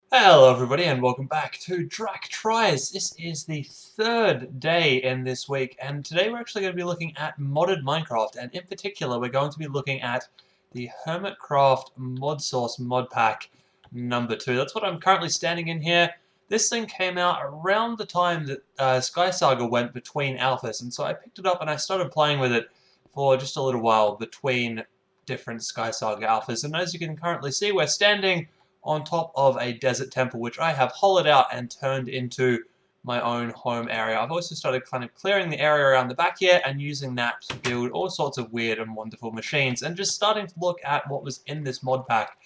Hello everybody and welcome back to Drac Tries. This is the third day in this week and today we're actually going to be looking at modded Minecraft, and in particular we're going to be looking at the Hermitcraft modsauce mod pack number 2. That's what I'm currently standing in here. This thing came out around the time that Sky Saga went between alphas, and so I picked it up and I started playing with it for just a little while between different Sky Saga alphas, and as you can currently see we're standing on top of a desert temple, which I have hollowed out and turned into my own home area. I've also started kind of clearing the area around the back here and using that to build all sorts of weird and wonderful machines, and just starting to look at what was in this mod pack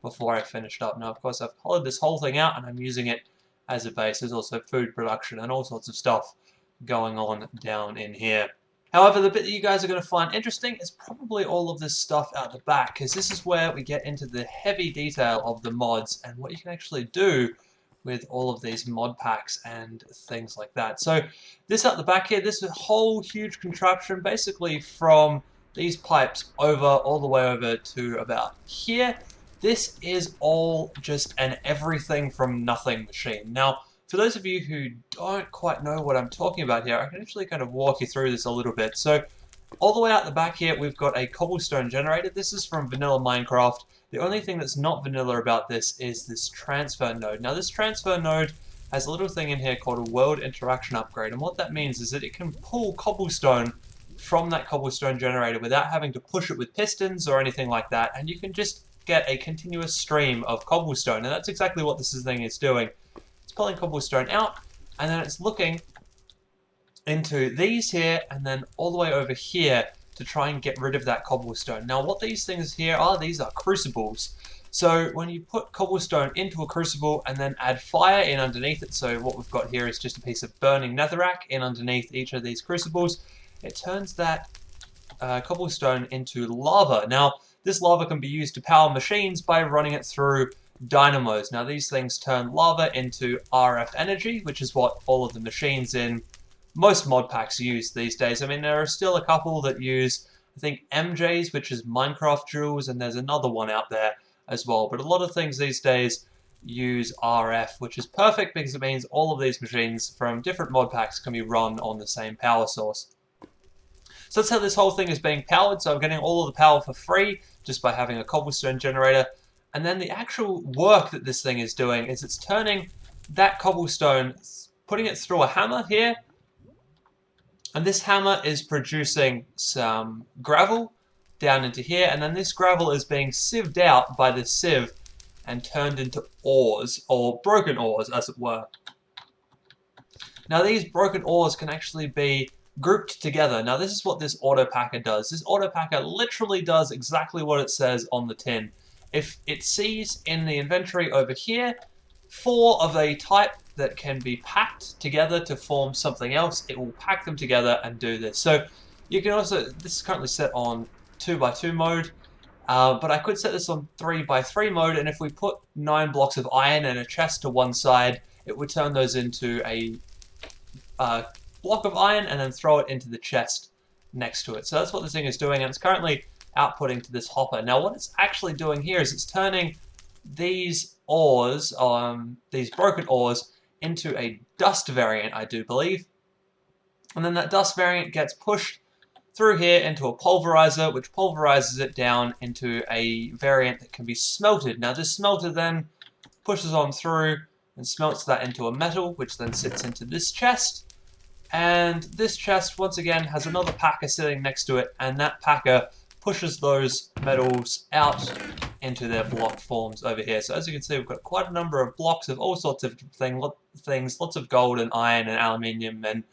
before I finished up. Now, of course, I've hollowed this whole thing out and I'm using it as a base. There's also food production and all sorts of stuff going on down in here. However, the bit that you guys are going to find interesting is probably all of this stuff out the back, because this is where we get into the heavy detail of the mods and what you can actually do with all of these mod packs and things like that. So this out the back here, this whole huge contraption, basically from these pipes over all the way over to about here, this is all just an everything from nothing machine. Now, for those of you who don't quite know what I'm talking about here, I can actually kind of walk you through this a little bit. So, all the way out the back here, we've got a cobblestone generator. This is from vanilla Minecraft. The only thing that's not vanilla about this is this transfer node. Now, this transfer node has a little thing in here called a world interaction upgrade, and what that means is that it can pull cobblestone from that cobblestone generator without having to push it with pistons or anything like that, and you can just get a continuous stream of cobblestone, and that's exactly what this thing is doing. It's pulling cobblestone out, and then it's looking into these here, and then all the way over here to try and get rid of that cobblestone. Now, what these things here are, these are crucibles. So when you put cobblestone into a crucible and then add fire in underneath it, so what we've got here is just a piece of burning netherrack in underneath each of these crucibles, it turns that cobblestone into lava. Now, this lava can be used to power machines by running it through dynamos. Now, these things turn lava into RF energy, which is what all of the machines in most mod packs use these days. I mean, there are still a couple that use, I think, MJs, which is Minecraft Joules, and there's another one out there as well. But a lot of things these days use RF, which is perfect because it means all of these machines from different mod packs can be run on the same power source. So that's how this whole thing is being powered. So I'm getting all of the power for free just by having a cobblestone generator. And then the actual work that this thing is doing is it's turning that cobblestone, putting it through a hammer here, and this hammer is producing some gravel down into here, and then this gravel is being sieved out by this sieve and turned into ores, or broken ores as it were. Now these broken ores can actually be grouped together. Now this is what this auto packer does. This auto packer literally does exactly what it says on the tin. If it sees in the inventory over here 4 of a type that can be packed together to form something else, it will pack them together and do this. So you can also, this is currently set on 2x2 mode, but I could set this on 3x3 mode, and if we put 9 blocks of iron and a chest to one side, it would turn those into a block of iron and then throw it into the chest next to it. So that's what this thing is doing, and it's currently outputting to this hopper. Now what it's actually doing here is it's turning these ores, these broken ores, into a dust variant, I do believe. And then that dust variant gets pushed through here into a pulverizer, which pulverizes it down into a variant that can be smelted. Now this smelter then pushes on through and smelts that into a metal, which then sits into this chest. And this chest, once again, has another packer sitting next to it, and that packer pushes those metals out into their block forms over here. So as you can see, we've got quite a number of blocks of all sorts of things, lots of gold and iron and aluminium and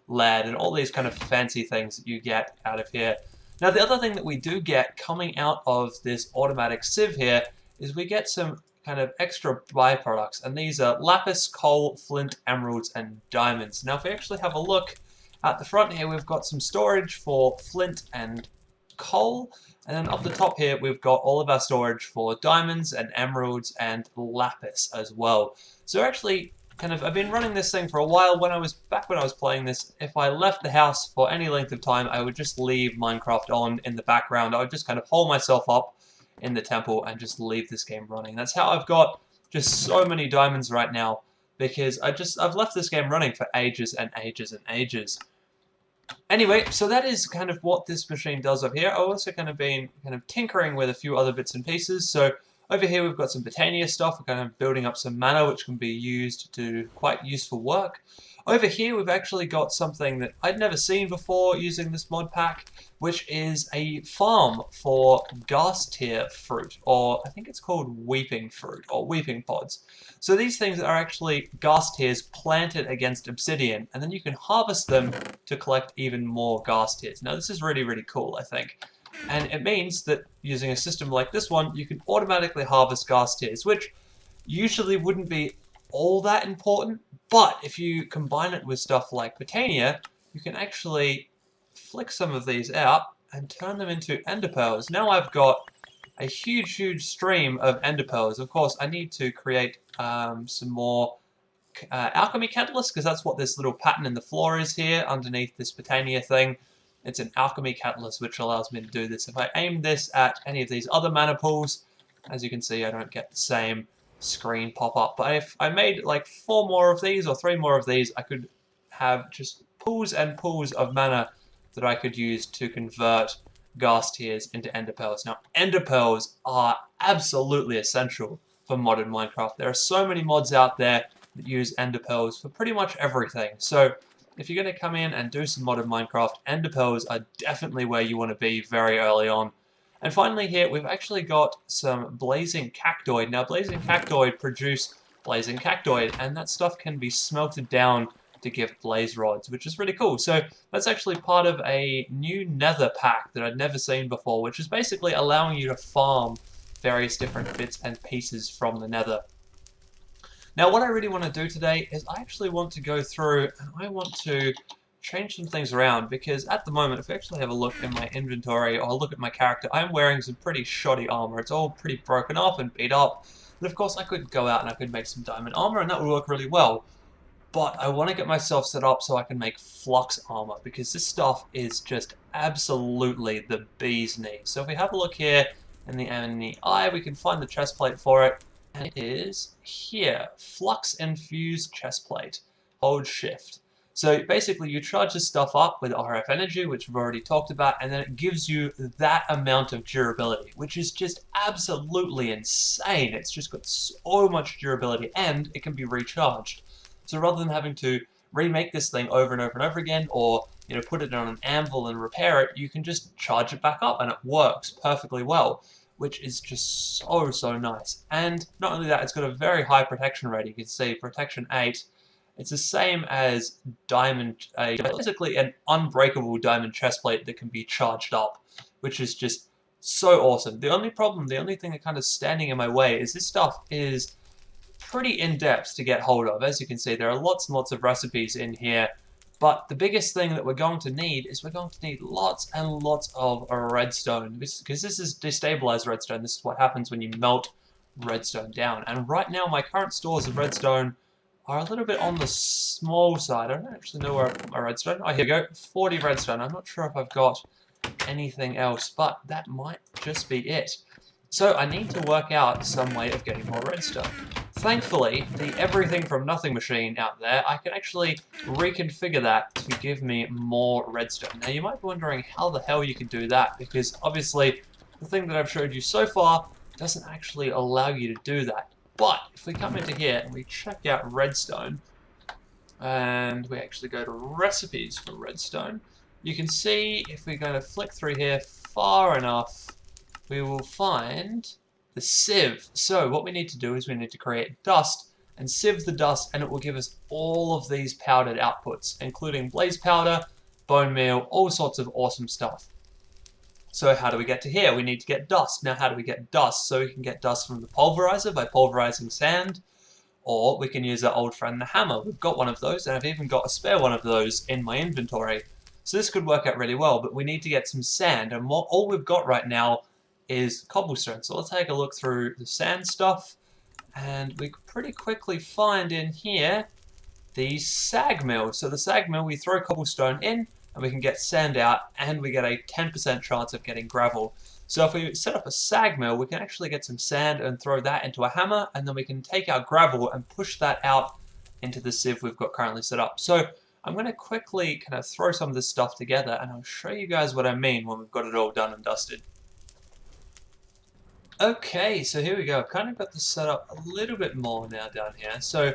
lead and all these kind of fancy things that you get out of here. Now the other thing that we do get coming out of this automatic sieve here is we get some kind of extra byproducts, and these are lapis, coal, flint, emeralds, and diamonds. Now if we actually have a look at the front here, we've got some storage for flint and coal, and then up the top here we've got all of our storage for diamonds and emeralds and lapis as well. So actually, I've been running this thing for a while. When I was playing this, if I left the house for any length of time, I would just leave Minecraft on in the background. I would just kind of hole myself up in the temple and just leave this game running. That's how I've got just so many diamonds right now because I've left this game running for ages and ages and ages. Anyway, so that is kind of what this machine does up here. I've also kind of been tinkering with a few other bits and pieces. So over here we've got some Botania stuff. We're kind of building up some mana which can be used to do quite useful work. Over here we've actually got something that I'd never seen before using this mod pack, which is a farm for gas tier fruit, or I think it's called weeping fruit, or weeping pods. So these things are actually gas tiers planted against obsidian, and then you can harvest them to collect even more gas tiers. Now this is really, really cool, I think. And it means that using a system like this one, you can automatically harvest gas tiers, which usually wouldn't be all that important, but if you combine it with stuff like Botania, you can actually flick some of these out and turn them into ender pearls. Now I've got a huge, huge stream of ender pearls. Of course, I need to create some more alchemy catalysts, because that's what this little pattern in the floor is here underneath this Botania thing. It's an alchemy catalyst which allows me to do this. If I aim this at any of these other mana pools, as you can see, I don't get the same screen pop up. But if I made like 4 more of these or 3 more of these, I could have just pools and pools of mana that I could use to convert gas tiers into ender pearls. Now, ender pearls are absolutely essential for modded Minecraft. There are so many mods out there that use ender pearls for pretty much everything. So if you're going to come in and do some modded Minecraft, ender pearls are definitely where you want to be very early on. And finally here, we've actually got some blazing cactoid. Now, blazing cactoid produce blazing cactoid, and that stuff can be smelted down to give blaze rods, which is really cool. So that's actually part of a new nether pack that I'd never seen before, which is basically allowing you to farm various different bits and pieces from the nether. Now, what I really want to do today is I actually want to go through and I want to change some things around, because at the moment, if we actually have a look in my inventory or look at my character, I'm wearing some pretty shoddy armor. It's all pretty broken up and beat up. But of course, I could go out and I could make some diamond armor, and that would work really well. But I want to get myself set up so I can make flux armor, because this stuff is just absolutely the bee's knees. So if we have a look here in the eye, we can find the chest plate for it, and it is here, flux infused chest plate. Hold shift. So basically you charge this stuff up with RF energy, which we've already talked about, and then it gives you that amount of durability, which is just absolutely insane. It's just got so much durability, and it can be recharged. So rather than having to remake this thing over and over and over again, or put it on an anvil and repair it, you can just charge it back up and it works perfectly well, which is just so, so nice. And not only that, it's got a very high protection rate. You can see protection 8. It's the same as diamond, basically an unbreakable diamond chestplate that can be charged up, which is just so awesome. The only thing that kind of standing in my way is this stuff is pretty in-depth to get hold of. As you can see, there are lots and lots of recipes in here, but the biggest thing that we're going to need is we're going to need lots and lots of redstone, because this is destabilized redstone. This is what happens when you melt redstone down. And right now, my current stores of redstone are a little bit on the small side. I don't actually know where I put my redstone. Oh, here we go. 40 redstone. I'm not sure if I've got anything else, but that might just be it. So I need to work out some way of getting more redstone. Thankfully, the everything from nothing machine out there, I can actually reconfigure that to give me more redstone. Now you might be wondering how the hell you can do that, because obviously the thing that I've showed you so far doesn't actually allow you to do that. But if we come into here and we check out redstone, and we actually go to recipes for redstone, you can see if we're going to flick through here far enough, we will find the sieve. So what we need to do is we need to create dust and sieve the dust, and it will give us all of these powdered outputs, including blaze powder, bone meal, all sorts of awesome stuff. So how do we get to here? We need to get dust. Now how do we get dust? So we can get dust from the pulverizer by pulverizing sand, or we can use our old friend the hammer. We've got one of those, and I've even got a spare one of those in my inventory. So this could work out really well, but we need to get some sand, and all we've got right now is cobblestone. So let's take a look through the sand stuff, and we could pretty quickly find in here the sag mill. So the sag mill, we throw cobblestone in, and we can get sand out, and we get a 10% chance of getting gravel. So if we set up a sag mill, we can actually get some sand and throw that into a hammer, and then we can take our gravel and push that out into the sieve we've got currently set up. So I'm going to quickly kind of throw some of this stuff together, and I'll show you guys what I mean when we've got it all done and dusted. Okay, so here we go. I've kind of got this set up a little bit more now down here. So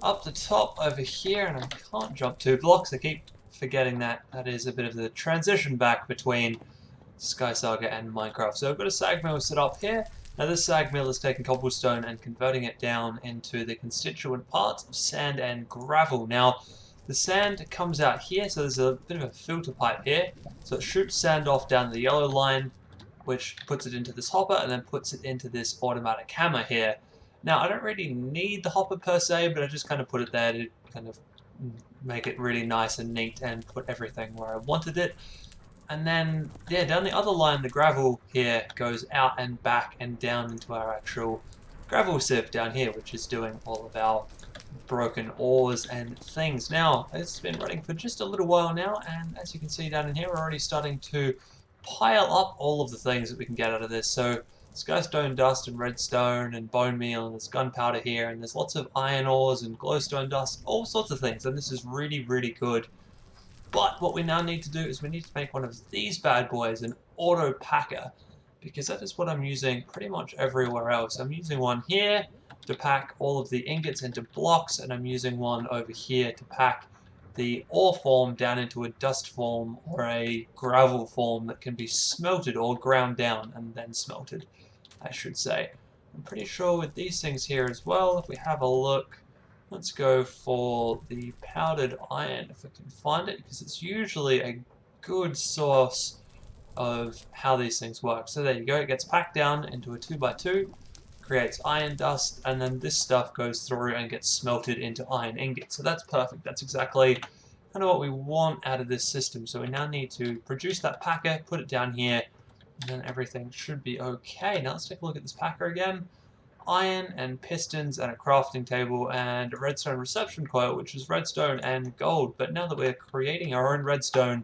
up the top over here, and I can't jump 2 blocks. I keep forgetting that is a bit of the transition back between Sky Saga and Minecraft. So I've got a sag mill set up here. Now this sag mill is taking cobblestone and converting it down into the constituent parts of sand and gravel. Now the sand comes out here, so there's a bit of a filter pipe here. So it shoots sand off down the yellow line, which puts it into this hopper and then puts it into this automatic hammer here. Now I don't really need the hopper per se, but I just kind of put it there to kind of make it really nice and neat and put everything where I wanted it. And then, yeah, down the other line, the gravel here goes out and back and down into our actual gravel sieve down here, which is doing all of our broken ores and things. Now, it's been running for just a little while now, and as you can see down in here, we're already starting to pile up all of the things that we can get out of this. So skystone dust and redstone and bone meal, and there's gunpowder here, and there's lots of iron ores and glowstone dust, all sorts of things, and this is really, really good. But what we now need to do is we need to make one of these bad boys, an auto packer, because that is what I'm using pretty much everywhere else. I'm using one here to pack all of the ingots into blocks, and I'm using one over here to pack the ore form down into a dust form or a gravel form that can be smelted or ground down and then smelted, I should say. I'm pretty sure with these things here as well, if we have a look, let's go for the powdered iron if we can find it, because it's usually a good source of how these things work. So there you go, it gets packed down into a 2x2, creates iron dust, and then this stuff goes through and gets smelted into iron ingots. So that's perfect. That's exactly kind of what we want out of this system. So we now need to produce that packer, put it down here, and then everything should be okay. Now let's take a look at this packer again. Iron and pistons and a crafting table and a redstone reception coil, which is redstone and gold. But now that we're creating our own redstone,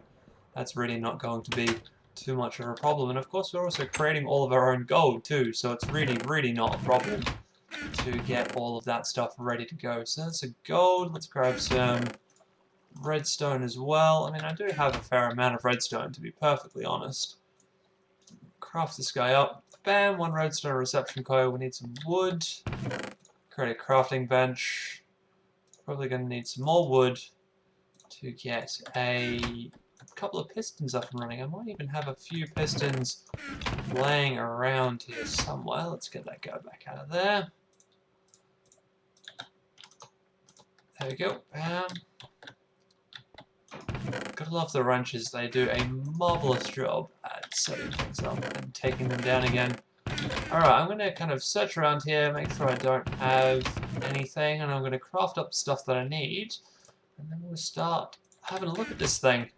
that's really not going to be too much of a problem. And of course we're also creating all of our own gold too, so it's really, really not a problem to get all of that stuff ready to go. So that's a gold. Let's grab some redstone as well. I mean, I do have a fair amount of redstone, to be perfectly honest. Craft this guy up. Bam, 1 redstone reception coil. We need some wood. Create a crafting bench. Probably going to need some more wood to get a couple of pistons up and running. I might even have a few pistons laying around here somewhere. Let's get that guy back out of there. There we go. Bam. Gotta love the wrenches. They do a marvelous job at setting things up and taking them down again. Alright, I'm going to kind of search around here, make sure I don't have anything, and I'm going to craft up stuff that I need, and then we'll start having a look at this thing.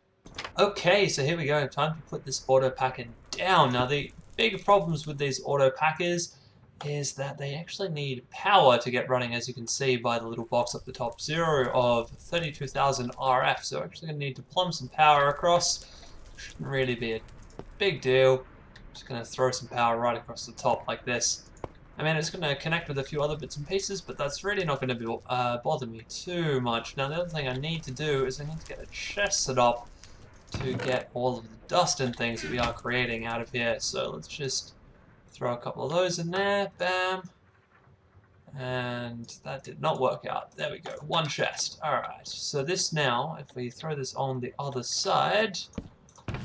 Okay, so here we go. Time to put this auto packer down. Now, the big problems with these auto packers is that they actually need power to get running, as you can see by the little box up the top. 0 of 32,000 RF, so we're actually going to need to plumb some power across. Shouldn't really be a big deal. Just going to throw some power right across the top like this. I mean, it's going to connect with a few other bits and pieces, but that's really not going to bother me too much. Now, the other thing I need to do is I need to get a chest set up to get all of the dust and things that we are creating out of here. So let's just throw a couple of those in there. Bam. And that did not work out. There we go. 1 chest. Alright. So this now, if we throw this on the other side,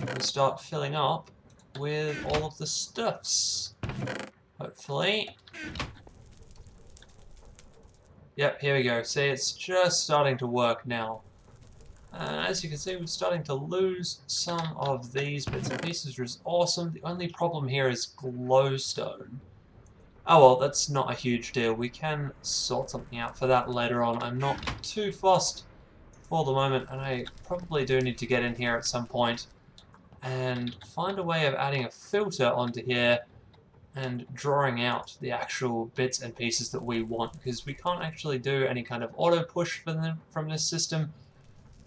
we'll start filling up with all of the stuffs. Hopefully. Yep, here we go. See, it's just starting to work now. As you can see, we're starting to lose some of these bits and pieces, which is awesome. The only problem here is glowstone. Oh well, that's not a huge deal. We can sort something out for that later on. I'm not too fussed for the moment, and I probably do need to get in here at some point and find a way of adding a filter onto here and drawing out the actual bits and pieces that we want, because we can't actually do any kind of auto push from this system,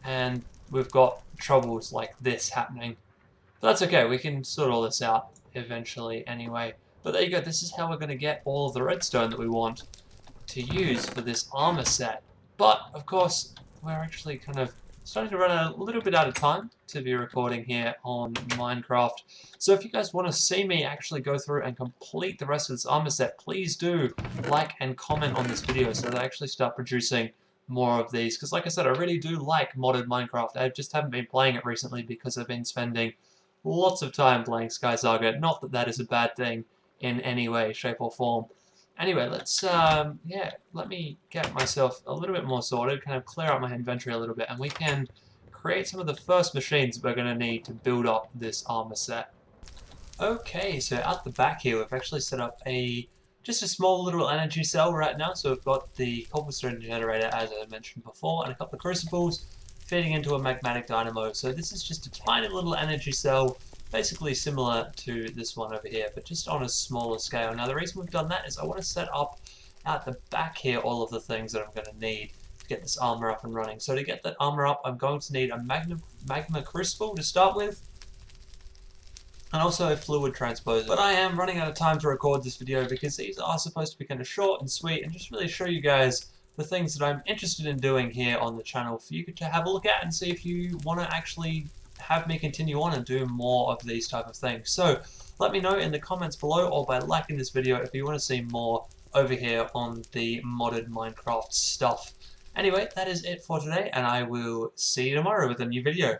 and we've got troubles like this happening. But that's okay, we can sort all this out eventually anyway. But there you go, this is how we're going to get all of the redstone that we want to use for this armor set. But, of course, we're actually kind of starting to run a little bit out of time to be recording here on Minecraft. So if you guys want to see me actually go through and complete the rest of this armor set, please do like and comment on this video so that I actually start producing more of these. Because like I said, I really do like modded Minecraft. I just haven't been playing it recently because I've been spending lots of time playing Sky Saga. Not that that is a bad thing in any way, shape or form. Anyway, let's, yeah, let me get myself a little bit more sorted, kind of clear out my inventory a little bit, and we can create some of the first machines we're going to need to build up this armor set. Okay, so at the back here, we've actually set up just a small little energy cell right now. So we've got the cobblestone generator, as I mentioned before, and a couple of crucibles feeding into a magmatic dynamo. So this is just a tiny little energy cell, basically similar to this one over here, but just on a smaller scale. Now the reason we've done that is I want to set up at the back here all of the things that I'm going to need to get this armor up and running. So to get that armor up, I'm going to need a magma crucible to start with, and also a fluid transposer. But I am running out of time to record this video because these are supposed to be kind of short and sweet and just really show you guys the things that I'm interested in doing here on the channel for you to have a look at and see if you want to actually have me continue on and do more of these type of things. So let me know in the comments below or by liking this video if you want to see more over here on the modded Minecraft stuff. Anyway, that is it for today, and I will see you tomorrow with a new video.